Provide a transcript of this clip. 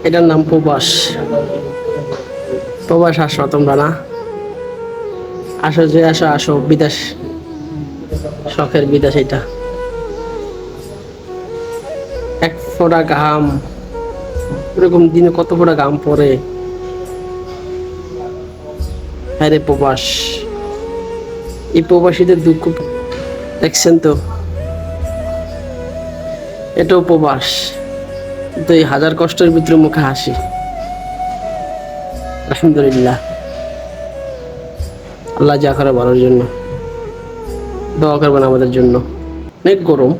এটার নাম প্রবাস। প্রবাস আসো তোমরা না, আসো যে আসো আসো, বিদেশ শখের বিদেশ এটা। এক ফোঁটা ঘাম, এরকম দিনে কত ফোঁটা ঘাম পড়ে। হ্যাঁ রে প্রবাস, এই প্রবাসীদের দুঃখ দেখছেন তো, এটাও প্রবাস, কিন্তু এই হাজার কষ্টের ভিতরে মুখে হাসি। আলহামদুলিল্লাহ, আল্লাহ যা করে ভালোর জন্য। দোয়া করবেন আমাদের জন্য। অনেক গরম।